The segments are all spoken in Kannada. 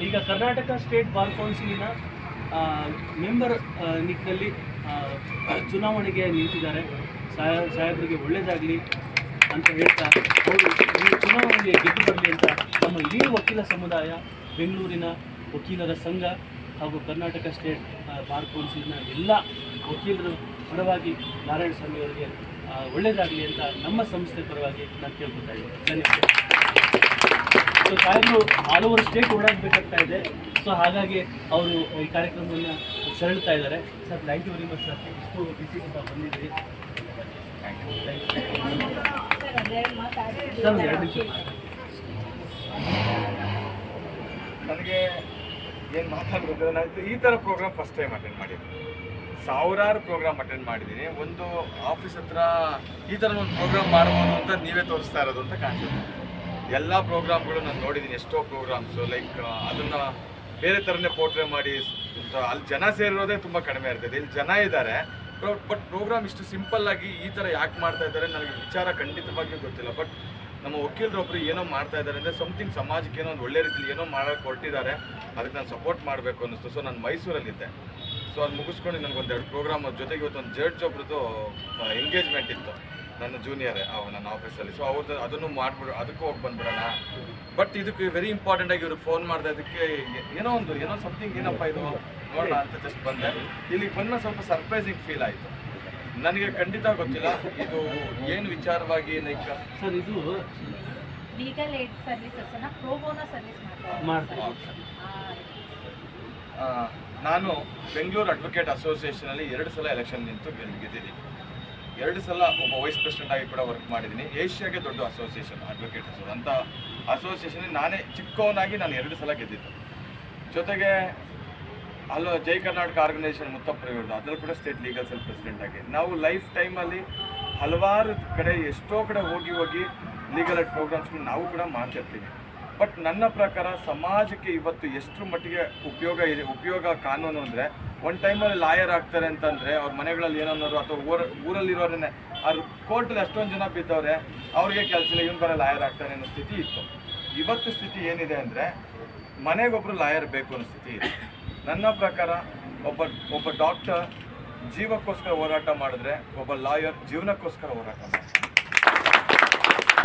ಈಗ ಕರ್ನಾಟಕ ಸ್ಟೇಟ್ ಬಾರ್ ಕೌನ್ಸಿಲಿನ ಮೆಂಬರ್ ನಿಟ್ಟಿನಲ್ಲಿ ಚುನಾವಣೆಗೆ ನಿಂತಿದ್ದಾರೆ. ಸಾಹೇಬರಿಗೆ ಒಳ್ಳೆಯದಾಗಲಿ ಅಂತ ಹೇಳ್ತಾ ಅವರು ಈ ಚುನಾವಣೆಗೆ ಗೆದ್ದು ಬರಲಿ ಅಂತ ನಮ್ಮ ಇಡೀ ವಕೀಲ ಸಮುದಾಯ, ಬೆಂಗಳೂರಿನ ವಕೀಲರ ಸಂಘ ಹಾಗೂ ಕರ್ನಾಟಕ ಸ್ಟೇಟ್ ಬಾರ್ ಕೌನ್ಸಿಲಿನ ಎಲ್ಲ ವಕೀಲರು ಪರವಾಗಿ ನಾರಾಯಣ ಸ್ವಾಮಿ ಅವರಿಗೆ ಒಳ್ಳೆಯದಾಗಲಿ ಅಂತ ನಮ್ಮ ಸಂಸ್ಥೆ ಪರವಾಗಿ ನಾನು ಕೇಳ್ಕೊತಾ ಇದ್ದೀನಿ. ಧನ್ಯವಾದ. ಸೊ ಸಾಹೇಬರು ಆಲ್ ಓವರ್ ಸ್ಟೇಟ್ ಓಡಾಡಬೇಕಾಗ್ತಾ ಇದೆ. ಸೊ ಹಾಗಾಗಿ ಅವರು ಈ ಕಾರ್ಯಕ್ರಮವನ್ನು ಸರಳ್ತಾ ಇದ್ದಾರೆ. Sir, thank you very much sir. ಇಷ್ಟು ಬಿಸಿ ಅಂತ ಬಂದಿದ್ರಿ. ಸರ್, 2 ನಿಮಿಷ. ನನಗೆ ಏನು ಮಾತಾಡಬೇಕು, ನಾನು ಈ ಥರ ಪ್ರೋಗ್ರಾಮ್ ಫಸ್ಟ್ ಟೈಮ್ ಅಟೆಂಡ್ ಮಾಡಿದ್ದೀನಿ. ಸಾವಿರಾರು ಪ್ರೋಗ್ರಾಮ್ ಅಟೆಂಡ್ ಮಾಡಿದ್ದೀನಿ. ಒಂದು ಆಫೀಸ್ ಹತ್ರ ಈ ಥರ ಒಂದು ಪ್ರೋಗ್ರಾಮ್ ಮಾಡ್ಬೋದು ಅಂತ ನೀವೇ ತೋರಿಸ್ತಾ ಇರೋದು ಅಂತ ಕಾಣಿಸುತ್ತೆ. ಎಲ್ಲ ಪ್ರೋಗ್ರಾಮ್ಗಳು ನಾನು ನೋಡಿದ್ದೀನಿ, ಎಷ್ಟೋ ಪ್ರೋಗ್ರಾಮ್ಸು ಲೈಕ್ ಅದನ್ನು ಬೇರೆ ಥರನೇ ಪೋರ್ಟ್ರೇ ಮಾಡಿ ಅಲ್ಲಿ ಜನ ಸೇರಿರೋದೇ ತುಂಬ ಕಡಿಮೆ ಇರ್ತದೆ. ಇಲ್ಲಿ ಜನ ಇದ್ದಾರೆ, ಬಟ್ ಪ್ರೋಗ್ರಾಮ್ ಇಷ್ಟು ಸಿಂಪಲ್ಲಾಗಿ ಈ ಥರ ಯಾಕೆ ಮಾಡ್ತಾ ಇದ್ದಾರೆ ನನಗೆ ವಿಚಾರ ಖಂಡಿತವಾಗಿಯೂ ಗೊತ್ತಿಲ್ಲ. ಬಟ್ ನಮ್ಮ ವಕೀಲರೊಬ್ಬರು ಏನೋ ಮಾಡ್ತಾ ಇದ್ದಾರೆ ಅಂದರೆ ಸಮಥಿಂಗ್ ಸಮಾಜಕ್ಕೆ ಏನೋ ಒಂದು ಒಳ್ಳೆ ರೀತಿಯಲ್ಲಿ ಏನೋ ಮಾಡೋಕ್ಕೆ ಹೊರಟಿದ್ದಾರೆ. ಅದಕ್ಕೆ ನಾನು ಸಪೋರ್ಟ್ ಮಾಡಬೇಕು ಅನ್ನಿಸ್ತು. ಸೊ ನಾನು ಮೈಸೂರಲ್ಲಿದ್ದೆ. ಸೊ ಅದು ಮುಗಿಸ್ಕೊಂಡು ನನಗೊಂದು 2 ಪ್ರೋಗ್ರಾಮ್ ಜೊತೆಗೆ ಇವತ್ತೊಂದು ಜಡ್ಜ್ ಒಬ್ರದ್ದು ಎಂಗೇಜ್ಮೆಂಟ್ ಇತ್ತು, ನನ್ನ ಜೂನಿಯರೇ ನನ್ನ ಆಫೀಸಲ್ಲಿ. ಸೊ ಅವ್ರದ್ದು ಅದನ್ನು ಮಾಡಿಬಿಡು, ಅದಕ್ಕೂ ಹೋಗಿ ಬಂದ್ಬಿಡೋಣ. ಬಟ್ ಇದಕ್ಕೆ ವೆರಿ ಇಂಪಾರ್ಟೆಂಟಾಗಿ ಇವ್ರಿಗೆ ಫೋನ್ ಮಾಡಿದೆ. ಅದಕ್ಕೆ ಏನೋ ಸಮಥಿಂಗ್ ಏನಪ್ಪ ಇದು ನೋಡೋಣ ಅಂತ ಜಸ್ಟ್ ಬಂದೆ. ಇಲ್ಲಿಗೆ ಬಂದ ಸ್ವಲ್ಪ ಸರ್ಪ್ರೈಸಿಂಗ್ ಫೀಲ್ ಆಯಿತು. ನನಗೆ ಖಂಡಿತ ಗೊತ್ತಿಲ್ಲ ಇದು ಏನು ವಿಚಾರವಾಗಿ ಲೈಕ್ ಸರ್ ಇದು ಲೀಗಲ್ ಏಡ್ ಸರ್ವಿಸಸ್ ಅನ್ನ ಪ್ರೋ ಬೋನೋ ಸರ್ವಿಸ್ ಮಾಡ್ತಾರೆ. ನಾನು ಬೆಂಗಳೂರು ಅಡ್ವೊಕೇಟ್ ಅಸೋಸಿಯೇಷನಲ್ಲಿ 2 ಸಲ ಎಲೆಕ್ಷನ್ ನಿಂತು ಗೆದ್ದಿದ್ದೀನಿ. 2 ಸಲ ಒಬ್ಬ ವೈಸ್ ಪ್ರೆಸಿಡೆಂಟ್ ಆಗಿ ಕೂಡ ವರ್ಕ್ ಮಾಡಿದ್ದೀನಿ. ಏಷ್ಯಾಗೆ ದೊಡ್ಡ ಅಸೋಸಿಯೇಷನ್ ಅಡ್ವೊಕೇಟ್ ಅಂತ ಅಸೋಸಿಯೇಷನ್ ನಾನೇ ಚಿಕ್ಕವನಾಗಿ ನಾನು 2 ಸಲ ಗೆದ್ದಿದ್ದು. ಜೊತೆಗೆ ಜೈ ಕರ್ನಾಟಕ ಆರ್ಗನೈಸೇಷನ್ ಮುತ್ತಪ್ಪ ಇವ್ರದ್ದು, ಅದರಲ್ಲಿ ಕೂಡ ಸ್ಟೇಟ್ ಲೀಗಲ್ ಸೆಲ್ ಪ್ರೆಸಿಡೆಂಟ್ ಆಗಿ ನಾವು ಲೈಫ್ ಟೈಮಲ್ಲಿ ಹಲವಾರು ಕಡೆ ಎಷ್ಟೋ ಕಡೆ ಹೋಗಿ ಲೀಗಲ್ ಏಡ್ ಪ್ರೋಗ್ರಾಮ್ಸ್ಗಳು ನಾವು ಕೂಡ ಮಾಡ್ತಿರ್ತೀವಿ. ಬಟ್ ನನ್ನ ಪ್ರಕಾರ ಸಮಾಜಕ್ಕೆ ಇವತ್ತು ಎಷ್ಟರ ಮಟ್ಟಿಗೆ ಉಪಯೋಗ ಕಾನೂನು ಅಂದರೆ, ಒಂದು ಟೈಮಲ್ಲಿ ಲಾಯರ್ ಆಗ್ತಾರೆ ಅಂತಂದರೆ ಅವ್ರ ಮನೆಗಳಲ್ಲಿ ಏನನ್ನೋರು ಅಥವಾ ಊರಲ್ಲಿರೋರನ್ನೇ ಅವ್ರು ಕೋರ್ಟಲ್ಲಿ ಎಷ್ಟೊಂದು ಜನ ಬಿದ್ದವ್ರೆ, ಅವ್ರಿಗೆ ಕೆಲಸ ಇಲ್ಲ, ಇವನು ಬರೋ ಲಾಯರ್ ಆಗ್ತಾನೆ ಅನ್ನೋ ಸ್ಥಿತಿ ಇತ್ತು. ಇವತ್ತು ಸ್ಥಿತಿ ಏನಿದೆ ಅಂದರೆ ಮನೆಗೊಬ್ಬರು ಲಾಯರ್ ಬೇಕು ಅನ್ನೋ ಸ್ಥಿತಿ ಇದೆ. ನನ್ನ ಪ್ರಕಾರ ಒಬ್ಬ ಡಾಕ್ಟರ್ ಜೀವಕ್ಕೋಸ್ಕರ ಹೋರಾಟ ಮಾಡಿದ್ರೆ ಒಬ್ಬ ಲಾಯರ್ ಜೀವನಕ್ಕೋಸ್ಕರ ಹೋರಾಟ ಮಾಡ್ತಾರೆ.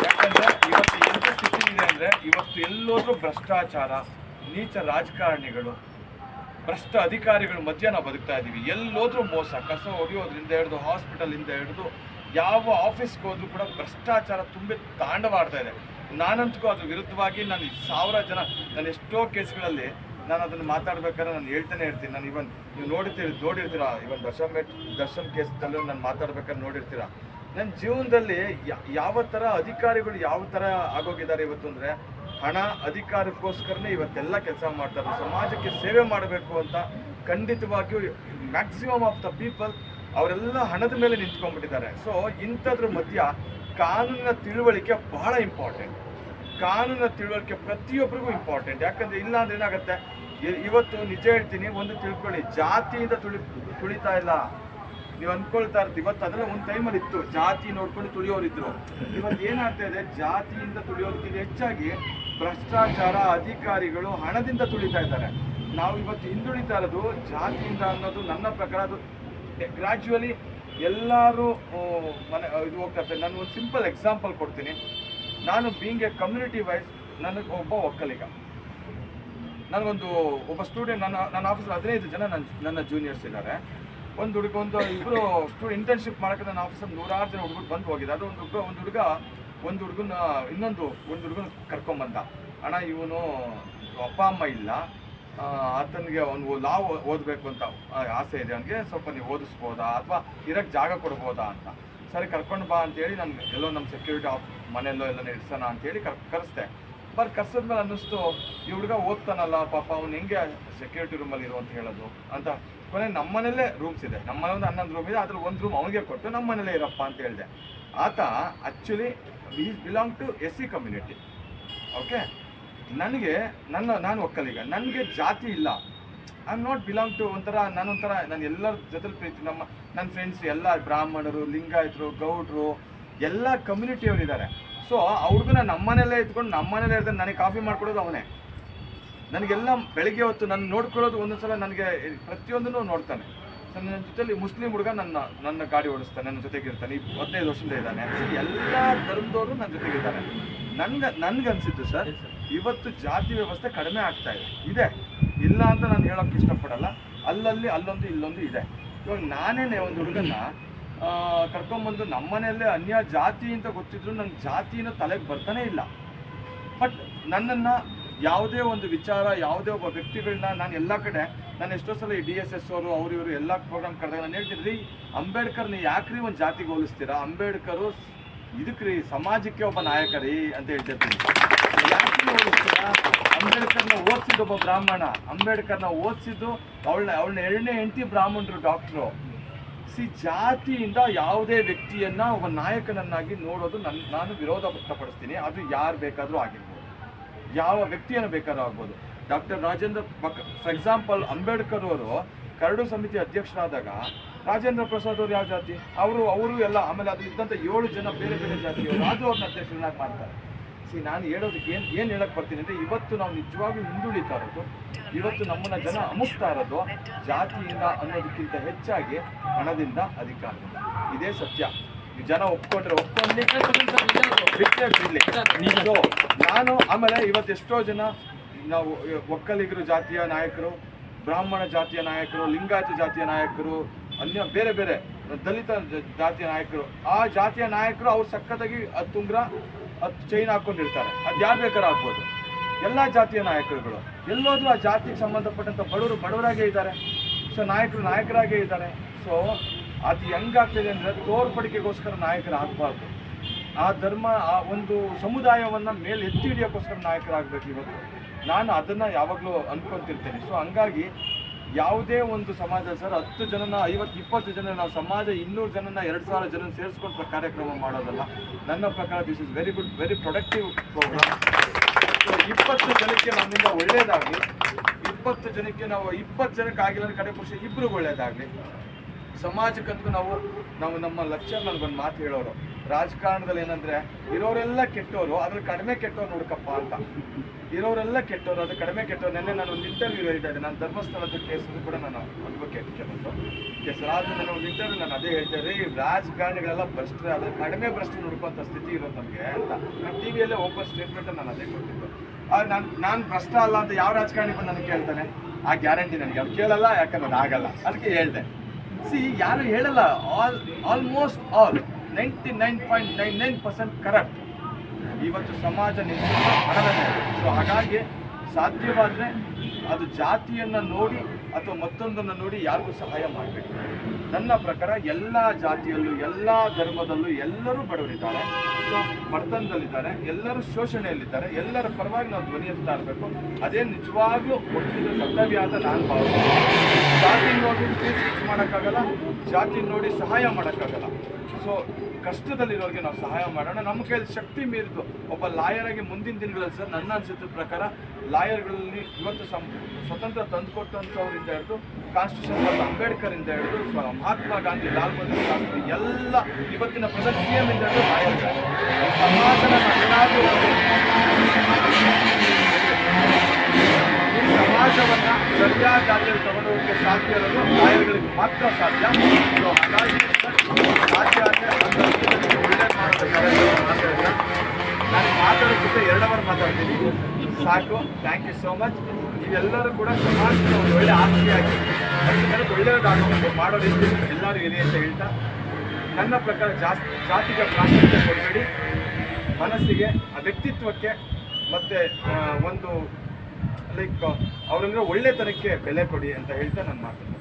ಯಾಕಂದರೆ ಇವತ್ತು ಎಂಥ ಸ್ಥಿತಿ ಇದೆ ಅಂದರೆ ಇವತ್ತು ಎಲ್ಲೋದ್ರೂ ಭ್ರಷ್ಟಾಚಾರ, ನೀಚ ರಾಜಕಾರಣಿಗಳು, ಭ್ರಷ್ಟ ಅಧಿಕಾರಿಗಳ ಮಧ್ಯೆ ನಾವು ಬದುಕ್ತಾ ಇದ್ದೀವಿ. ಎಲ್ಲೋದ್ರೂ ಮೋಸ, ಕಸ ಹೊಡೆಯೋದ್ರಿಂದ ಹಿಡಿದು ಹಾಸ್ಪಿಟಲಿಂದ ಹಿಡಿದು ಯಾವ ಆಫೀಸ್ಗೆ ಹೋದ್ರೂ ಕೂಡ ಭ್ರಷ್ಟಾಚಾರ ತುಂಬಿ ತಾಂಡವಾಡ್ತಾ ಇದೆ. ನಾನಂತೂ ಅದ್ರ ವಿರುದ್ಧವಾಗಿ ನಾನು 1000 ಜನ, ನಾನು ಎಷ್ಟೋ ಕೇಸ್ಗಳಲ್ಲಿ ನಾನು ಅದನ್ನು ಮಾತಾಡ್ಬೇಕಾದ್ರೆ ನಾನು ಹೇಳ್ತಾನೆ ಇರ್ತೀನಿ. ನಾನು ನೀವು ನೋಡಿರ್ತೀರಾ ಇವನ್ ದರ್ಶನ್ ಕೇಸಲ್ಲೂ ನಾನು ಮಾತಾಡ್ಬೇಕಾದ್ರೆ ನೋಡಿರ್ತೀರಾ. ನನ್ನ ಜೀವನದಲ್ಲಿ ಯಾವ ಥರ ಅಧಿಕಾರಿಗಳು ಯಾವ ಥರ ಆಗೋಗಿದ್ದಾರೆ ಇವತ್ತು ಅಂದರೆ, ಹಣ ಅಧಿಕಾರಕ್ಕೋಸ್ಕರನೇ ಇವತ್ತೆಲ್ಲ ಕೆಲಸ ಮಾಡ್ತಾರೆ. ಸಮಾಜಕ್ಕೆ ಸೇವೆ ಮಾಡಬೇಕು ಅಂತ ಖಂಡಿತವಾಗಿಯೂ ಮ್ಯಾಕ್ಸಿಮಮ್ ಆಫ್ ದ ಪೀಪಲ್ ಅವರೆಲ್ಲ ಹಣದ ಮೇಲೆ ನಿಂತ್ಕೊಂಡ್ಬಿಟ್ಟಿದ್ದಾರೆ. ಸೊ ಇಂಥದ್ರ ಮಧ್ಯ ಕಾನೂನಿನ ತಿಳುವಳಿಕೆ ಬಹಳ ಇಂಪಾರ್ಟೆಂಟ್. ಕಾನೂನಿನ ತಿಳುವಳಿಕೆ ಪ್ರತಿಯೊಬ್ಬರಿಗೂ ಇಂಪಾರ್ಟೆಂಟ್. ಯಾಕಂದರೆ ಇಲ್ಲ ಅಂದ್ರೆ ಏನಾಗುತ್ತೆ, ಇವತ್ತು ನಿಜ ಹೇಳ್ತೀನಿ, ಒಂದು ತಿಳ್ಕೊಳ್ಳಿ, ಜಾತಿಯಿಂದ ತುಳಿತಾ ಇಲ್ಲ. ನೀವು ಅಂದ್ಕೊಳ್ತಾ ಇರ್ತೀವಿ ಇವತ್ತು ಅದೆಲ್ಲ ಒಂದು ಟೈಮಲ್ಲಿ ಇತ್ತು, ಜಾತಿ ನೋಡ್ಕೊಂಡು ತುಳಿಯೋರಿದ್ರು. ಇವತ್ತು ಏನಾಗ್ತಾ ಇದೆ, ಜಾತಿಯಿಂದ ತುಳಿಯೋದಕ್ಕಿಂತ ಹೆಚ್ಚಾಗಿ ಭ್ರಷ್ಟಾಚಾರ, ಅಧಿಕಾರಿಗಳು ಹಣದಿಂದ ತುಳಿತಾ ಇದ್ದಾರೆ. ನಾವು ಇವತ್ತು ಹಿಂದುಳಿತಾ ಇರೋದು ಜಾತಿಯಿಂದ ಅನ್ನೋದು ನನ್ನ ಪ್ರಕಾರ ಅದು ಗ್ರ್ಯಾಜುವಲಿ ಎಲ್ಲರೂ ಇದು ಹೋಗ್ತಾ ಇರ್ತಾರೆ. ನಾನು ಒಂದು ಸಿಂಪಲ್ ಎಕ್ಸಾಂಪಲ್ ಕೊಡ್ತೀನಿ. ನಾನು ಬೀಂಗ್ ಎ ಕಮ್ಯುನಿಟಿ ವೈಸ್ ನನಗೆ ಒಬ್ಬ ಒಕ್ಕಲಿಗ, ಒಬ್ಬ ಸ್ಟೂಡೆಂಟ್, ನನ್ನ ಆಫೀಸಲ್ಲಿ 15 ಜನ ನನ್ನ ಜೂನಿಯರ್ಸ್ ಇದ್ದಾರೆ. ಒಂದು ಇಬ್ಬರು ಇಂಟರ್ನ್ಶಿಪ್ ಮಾಡೋಕ್ಕೆ ನನ್ನ ಆಫೀಸಲ್ಲಿ 100 ಜನ ಹುಡುಗರು ಬಂದು ಹೋಗಿದೆ. ಅದು ಒಂದು ಹುಡುಗನ ಕರ್ಕೊಂಬಂದ. ಅಣ್ಣ ಇವನು ಅಪ್ಪ ಅಮ್ಮ ಇಲ್ಲ, ಆತನಿಗೆ ಅವನು ಲಾ ಓದಬೇಕು ಅಂತ ಆಸೆ ಇದೆ, ಅವನಿಗೆ ಸ್ವಲ್ಪ ನೀವು ಓದಿಸ್ಬೋದಾ ಅಥವಾ ಇರೋಕ್ಕೆ ಜಾಗ ಕೊಡ್ಬೋದಾ ಅಂತ. ಸರಿ ಕರ್ಕೊಂಡು ಬಾ ಅಂತೇಳಿ ನಾನು ಎಲ್ಲೋ ನಮ್ಮ ಸೆಕ್ಯೂರಿಟಿ ಮನೆಯಲ್ಲೋ ಎಲ್ಲ ಇಡ್ಸೋಣ ಅಂತೇಳಿ ಕರೆಸ್ದೆ. ಕರ್ಸಿದ್ಮೇಲೆ ಅನ್ನಿಸ್ತು, ಈ ಹುಡುಗ ಓದ್ತಾನಲ್ಲ ಪಾಪ, ಅವ್ನು ಹೆಂಗೆ ಸೆಕ್ಯೂರಿಟಿ ರೂಮಲ್ಲಿ ಇರು ಅಂತ ಹೇಳೋದು ಅಂತ. ಕೊನೆ ನಮ್ಮ ಮನೇಲೇ ರೂಮ್ಸ್ ಇದೆ, ನಮ್ಮ ಮನೆ ಒಂದು 11 ರೂಮ್ ಇದೆ, ಅದ್ರ ಒಂದು ರೂಮ್ ಅವನಿಗೆ ಕೊಟ್ಟು ನಮ್ಮ ಮನೇಲೇ ಇರಪ್ಪ ಅಂತ ಹೇಳಿದೆ. ಆತ actually belong to SC community. Okay, ನಾನು ಒಕ್ಕಲಿಗ, ನನಗೆ ಜಾತಿ ಇಲ್ಲ. I am not belong to ನಾನು ಎಲ್ಲರ ಜೊತೆ ಪ್ರೀತಿ. ನನ್ನ ಫ್ರೆಂಡ್ಸ್ ಎಲ್ಲ ಬ್ರಾಹ್ಮಣರು, ಲಿಂಗಾಯತರು, ಗೌಡ್ರು, ಎಲ್ಲ ಕಮ್ಯುನಿಟಿಯವರು ಇದ್ದಾರೆ. ಸೊ ಅವ್ರಿಗೂ ನಮ್ಮನೆಯಲ್ಲೇ ಇದ್ಕೊಂಡು ನಮ್ಮನೇಲೇ ಇರ್ತಾನೆ, ನನಗೆ ಕಾಫಿ ಮಾಡ್ಕೊಡೋದು ಅವನೇ. ನನಗೆಲ್ಲ ಬೆಳಿಗ್ಗೆ ಹೊತ್ತು ನನ್ನ ನೋಡ್ಕೊಳ್ಳೋದು ಒಂದೊಂದ್ಸಲ ನನಗೆ ಪ್ರತಿಯೊಂದನ್ನು ನೋಡ್ತಾನೆ. ನನ್ನ ಜೊತೆಲಿ ಮುಸ್ಲಿಂ ಹುಡುಗ ನನ್ನ ಗಾಡಿ ಓಡಿಸ್ತಾನೆ, ನನ್ನ ಜೊತೆಗಿರ್ತಾನೆ, 15 ವರ್ಷದಿಂದ ಇದ್ದಾನೆ. ಎಲ್ಲ ಧರ್ಮದವರು ನನ್ನ ಜೊತೆಗಿದ್ದಾರೆ. ನನ್ಗನ್ಸಿದ್ದು ಸರ್, ಇವತ್ತು ಜಾತಿ ವ್ಯವಸ್ಥೆ ಕಡಿಮೆ ಆಗ್ತಾ ಇದೆ, ಇಲ್ಲ ಅಂತ ನಾನು ಹೇಳೋಕ್ಕೆ ಇಷ್ಟಪಡಲ್ಲ. ಅಲ್ಲೊಂದು ಇಲ್ಲೊಂದು ಇದೆ. ಇವಾಗ ನಾನೇನೆ ಒಂದು ಹುಡುಗನ್ನ ಕರ್ಕೊಂಬಂದು ನಮ್ಮನೆಯಲ್ಲೇ ಅನ್ಯ ಜಾತಿ ಅಂತ ಗೊತ್ತಿದ್ರು ನಂಗೆ ಜಾತಿನ ತಲೆಗೆ ಬರ್ತಾನೆ ಇಲ್ಲ. ಬಟ್ ನನ್ನನ್ನು ಯಾವುದೇ ಒಂದು ವಿಚಾರ, ಯಾವುದೇ ಒಬ್ಬ ವ್ಯಕ್ತಿಗಳನ್ನ ನಾನು ಎಲ್ಲ ಕಡೆ, ನಾನು ಎಷ್ಟೋ ಸಲ ಈ DSS ಅವರು ಇವರು ಎಲ್ಲ ಪ್ರೋಗ್ರಾಮ್ ಕರೆದಾಗ ನಾನು ಹೇಳ್ತೀನಿ, ರೀ ಅಂಬೇಡ್ಕರ್ನ ಯಾಕ್ರಿ ಒಂದು ಜಾತಿಗೆ ಹೋಲಿಸ್ತೀರಾ? ಅಂಬೇಡ್ಕರು ಇದಕ್ಕೆ ಸಮಾಜಕ್ಕೆ ಒಬ್ಬ ನಾಯಕ ರೀ ಅಂತ ಹೇಳ್ತಿರ್ತೀನಿ. ಯಾಕೆ ಹೋಲಿಸ್ತೀರಾ? ಅಂಬೇಡ್ಕರ್ನ ಓದಿಸಿದ್ದು ಒಬ್ಬ ಬ್ರಾಹ್ಮಣ, ಅಂಬೇಡ್ಕರ್ನ ಓದಿಸಿದ್ದು ಅವಳನ್ನ 2ನೇ ಹೆಂಡತಿ ಬ್ರಾಹ್ಮಣರು, ಡಾಕ್ಟ್ರು. ಜಾತಿಯಿಂದ ಯಾವುದೇ ವ್ಯಕ್ತಿಯನ್ನ ಒಬ್ಬ ನಾಯಕನನ್ನಾಗಿ ನೋಡೋದು ನಾನು ವಿರೋಧ ವ್ಯಕ್ತಪಡಿಸ್ತೀನಿ. ಅದು ಯಾರು ಬೇಕಾದರೂ ಆಗಿರ್ಬೋದು, ಯಾವ ವ್ಯಕ್ತಿಯನ್ನು ಬೇಕಾದ್ರೂ ಆಗ್ಬೋದು. Doctor Rajendra for example, Ambedkar ಅವರು ಕರಡು ಸಮಿತಿ ಅಧ್ಯಕ್ಷರಾದಾಗ ರಾಜೇಂದ್ರ ಪ್ರಸಾದ್ ಅವರು ಯಾವ ಜಾತಿ? ಅವರು ಎಲ್ಲ, ಆಮೇಲೆ ಅದು ಇದ್ದಂಥ 7 ಜನ ಬೇರೆ ಬೇರೆ ಜಾತಿಯವರು, ಅದು ಅವ್ರನ್ನ ಅಧ್ಯಕ್ಷರನ್ನಾಗಿ ಮಾಡ್ತಾರೆ. ನಾನು ಹೇಳೋದಕ್ಕೆ ಏನು ಹೇಳಕ್ಕೆ ಬರ್ತೀನಿ ಅಂದರೆ, ಇವತ್ತು ನಾವು ನಿಜವಾಗ್ಲೂ ಹಿಂದುಳಿತಾ ಇರೋದು, ಇವತ್ತು ನಮ್ಮನ್ನ ಜನ ಅಮುಕ್ತಾ ಇರೋದು ಜಾತಿಯಿಂದ ಅನ್ನೋದಕ್ಕಿಂತ ಹೆಚ್ಚಾಗಿ ಹಣದಿಂದ, ಅಧಿಕಾರದಿಂದ. ಇದೇ ಸತ್ಯ. ಈ ಜನ ಒಪ್ಕೊಂಡ್ರೆ ಸೊ ನಾನು ಆಮೇಲೆ ಇವತ್ತು ಎಷ್ಟೋ ಜನ ನಾವು ಒಕ್ಕಲಿಗರು ಜಾತಿಯ ನಾಯಕರು, ಬ್ರಾಹ್ಮಣ ಜಾತಿಯ ನಾಯಕರು, ಲಿಂಗಾಯತ ಜಾತಿಯ ನಾಯಕರು, ಅನ್ಯ ಬೇರೆ ಬೇರೆ ದಲಿತ ಜಾತಿಯ ನಾಯಕರು, ಆ ಜಾತಿಯ ನಾಯಕರು ಅವ್ರು ಸಖತ್ತಾಗಿ ತುಂಗ್ರ ಚೈನ್ ಹಾಕ್ಕೊಂಡಿರ್ತಾರೆ. ಅದು ಯಾರು ಬೇಕಾದ್ರೂ ಆಗ್ಬೋದು. ಎಲ್ಲ ಜಾತಿಯ ನಾಯಕರುಗಳು ಎಲ್ಲೋದ್ರೂ ಆ ಜಾತಿಗೆ ಸಂಬಂಧಪಟ್ಟಂಥ ಬಡವರಾಗೇ ಇದ್ದಾರೆ. ಸೊ ನಾಯಕರಾಗೇ ಇದ್ದಾರೆ. ಸೊ ಅದು ಹೆಂಗಾಗ್ತಿದೆ ಅಂದರೆ, ತೋರ್ಪಡಿಕೆಗೋಸ್ಕರ ನಾಯಕರಾಗಬಾರ್ದು. ಆ ಧರ್ಮ, ಆ ಒಂದು ಸಮುದಾಯವನ್ನು ಮೇಲೆ ಎತ್ತಿ ಹಿಡಿಯೋಕ್ಕೋಸ್ಕರ ನಾಯಕರಾಗಬೇಕು. ಇವತ್ತು ನಾನು ಅದನ್ನು ಯಾವಾಗಲೂ ಅನ್ಕೊತಿರ್ತೇನೆ. ಸೊ ಹಂಗಾಗಿ ಯಾವುದೇ ಒಂದು ಸಮಾಜ ಸರ್ 10 ಜನನ 50-20 ಜನ ನಾವು ಸಮಾಜ 200 ಜನನ 2000 ಜನ ಸೇರಿಸ್ಕೊಂಡು ಕಾರ್ಯಕ್ರಮ ಮಾಡೋದಲ್ಲ. ನನ್ನ ಪ್ರಕಾರ this is very good, very productive program. So 20 ಜನಕ್ಕೆ ನಮ್ಮಿಂದ ಒಳ್ಳೇದಾಗಲಿ, 20 ಜನಕ್ಕೆ ನಾವು 20 ಜನಕ್ಕೆ ಆಗಿಲ್ಲ ಕಡೆ ಪಕ್ಷ ಇಬ್ಬರು ಒಳ್ಳೇದಾಗಲಿ. ಸಮಾಜಕ್ಕಂತೂ ನಾವು ನಮ್ಮ ಲಕ್ಷ್ಯ ನನಗೊಂದು ಮಾತು ಹೇಳೋರು, ರಾಜಕಾರಣದಲ್ಲಿ ಏನಂದರೆ ಇರೋರೆಲ್ಲ ಕೆಟ್ಟವರು, ಅದ್ರ ಕಡಿಮೆ ಕೆಟ್ಟವ್ರು ನೋಡ್ಕಪ್ಪ ಅಂತ. ಇರೋರೆಲ್ಲ ಕೆಟ್ಟವರು, ಅದು ಕಡಿಮೆ ಕೆಟ್ಟವ್ರು. ನೆನ್ನೆ ನಾನು ಒಂದು ಇಂಟರ್ವ್ಯೂ ಹೇಳ್ತಾ ಇದ್ದೆ. ನಾನು ಧರ್ಮಸ್ಥಳದ ಕೇಸಲ್ಲಿ ಕೂಡ ನಾನು ಅಡ್ವೊಕೇಟ್ ಕೆಲವೊಂದು ಕೇಸಲ್ಲಿ ಆದರೂ ನಾನು ಒಂದು ಇಂಟರ್ವ್ಯೂ ನಾನು ಅದೇ ಹೇಳ್ತೇನೆ, ಈ ರಾಜಕಾರಣಿಗಳೆಲ್ಲ ಭ್ರಷ್ಟರೆ, ಅದ್ರ ಕಡಿಮೆ ಭ್ರಷ್ಟ ನೋಡ್ಕೊಂಥ ಸ್ಥಿತಿ ಇರೋದು ನಮಗೆ ಅಂತ. ನಾನು TV ಓಪನ್ ಸ್ಟೇಟ್ಮೆಂಟ್ ನಾನು ಅದೇ ಕೊಟ್ಟಿದ್ದು. ನಾನು ಭ್ರಷ್ಟ ಅಲ್ಲ ಅಂತ ಯಾವ ರಾಜಕಾರಣಿ ಬಂದು ನನಗೆ ಕೇಳ್ತಾನೆ, ಆ ಗ್ಯಾರಂಟಿ ನನಗೆ ಅವ್ರು ಕೇಳಲ್ಲ, ಯಾಕಂದ್ರೆ ಅದು ಆಗಲ್ಲ. ಅದಕ್ಕೆ ಹೇಳ್ದೆ, ಯಾರು ಹೇಳಲ್ಲ, ಆಲ್ಮೋಸ್ಟ್ ಆಲ್ 99.99% ಕರೆಕ್ಟ್. ಇವತ್ತು ಸಮಾಜ ನಿಂತಿರುವ ಹಣದ ಮೇಲೆ. ಸೊ ಹಾಗಾಗಿ ಸಾಧ್ಯವಾದರೆ ಅದು ಜಾತಿಯನ್ನು ನೋಡಿ ಅಥವಾ ಮತ್ತೊಂದನ್ನು ನೋಡಿ ಯಾರಿಗೂ ಸಹಾಯ ಮಾಡಬೇಕು. ನನ್ನ ಪ್ರಕಾರ ಎಲ್ಲ ಜಾತಿಯಲ್ಲೂ, ಎಲ್ಲ ಧರ್ಮದಲ್ಲೂ ಎಲ್ಲರೂ ಬಡವರಿದ್ದಾರೆ. ಸೊ ಬಡತನದಲ್ಲಿದ್ದಾರೆ, ಎಲ್ಲರೂ ಶೋಷಣೆಯಲ್ಲಿದ್ದಾರೆ. ಎಲ್ಲರ ಪರವಾಗಿ ನಾವು ಧ್ವನಿ ಎತ್ತಾ ಇರಬೇಕು. ಅದೇ ನಿಜವಾಗ್ಲೂ ಒಟ್ಟಿನ ಕರ್ತವ್ಯ ಅಂತ ನಾನು ಭಾವಿಸ್ತೀನಿ. ಜಾತಿ ನೋಡಿ ಫೀಸ್ ಫಿಕ್ಸ್ ಮಾಡೋಕ್ಕಾಗಲ್ಲ, ಜಾತಿ ನೋಡಿ ಸಹಾಯ ಮಾಡೋಕ್ಕಾಗಲ್ಲ. ಸೊ ಕಷ್ಟದಲ್ಲಿರೋರಿಗೆ ನಾವು ಸಹಾಯ ಮಾಡೋಣ. ನಮ್ಮ ಕೈಯಲ್ಲಿ ಶಕ್ತಿ ಮೀರಿದ್ದು ಒಬ್ಬ ಲಾಯರಾಗಿ ಮುಂದಿನ ದಿನಗಳಲ್ಲಿ ಸರ್ ನನ್ನ ಅನಿಸಿದ ಪ್ರಕಾರ ಲಾಯರ್ಗಳಲ್ಲಿ ಇವತ್ತು ಸ್ವತಂತ್ರ ತಂದುಕೊಟ್ಟಂಥವರಿಂದ ಹಿಡಿದು ಕಾನ್ಸ್ಟಿಟ್ಯೂಷನ್ ಮತ್ತು ಅಂಬೇಡ್ಕರಿಂದ ಹಿಡಿದು ಮಹಾತ್ಮ ಗಾಂಧಿ, ಲಾಲ್ ಬಹದ್ದೂರ್ ಶಾಸ್ತ್ರಿ ಎಲ್ಲ ಇವತ್ತಿನ ಪ್ರೆಸೆಂಟ್ CM ಇಂದ ಹಿಡಿದು ಲಾಯರ್ಗಳು. ಸಮಾಜನ ನಾವೇನಾದರೂ ಈ ಸಮಾಜವನ್ನು ಸರಿಯಾದ ದಾರಿಯಲ್ಲಿ ತಗೊಂಡೋಗಕ್ಕೆ ಸಾಧ್ಯ ಇರೋದು ಲಾಯರ್ಗಳಿಗೆ ಮಾತ್ರ ಸಾಧ್ಯ. ಸೊ ಹಾಗಾಗಿ ಸಾಧ್ಯ ಆದರೆ ಒಳ್ಳೆ ಮಾಡಬೇಕಾದ್ರೆ ನಾನು ಮಾತಾಡೋದಕ್ಕೆ 2 ಅವರ್ ಮಾತಾಡ್ತೀನಿ ಸಾಕು. Thank you so much. ನೀವೆಲ್ಲರೂ ಕೂಡ ಸಮಾಜದ ಒಂದು ಒಳ್ಳೆ ಆಸ್ತಿಯಾಗಿ ಒಳ್ಳೆಯದಾಗಬೇಕು ಮಾಡೋ ರೀತಿ ಎಲ್ಲರೂ ಇರಿ ಅಂತ ಹೇಳ್ತಾ, ನನ್ನ ಪ್ರಕಾರ ಜಾತಿಗೆ ಪ್ರಾಶಸ್ತ್ಯ ಕೊಡಬೇಡಿ, ಮನಸ್ಸಿಗೆ, ಆ ವ್ಯಕ್ತಿತ್ವಕ್ಕೆ ಮತ್ತು ಒಂದು ಲೈಕ್ ಅವರಂದ್ರೆ ಒಳ್ಳೆತನಕ್ಕೆ ಬೆಲೆ ಕೊಡಿ ಅಂತ ಹೇಳ್ತಾ ನಾನು ಮಾತನಾಡ್ತೀನಿ.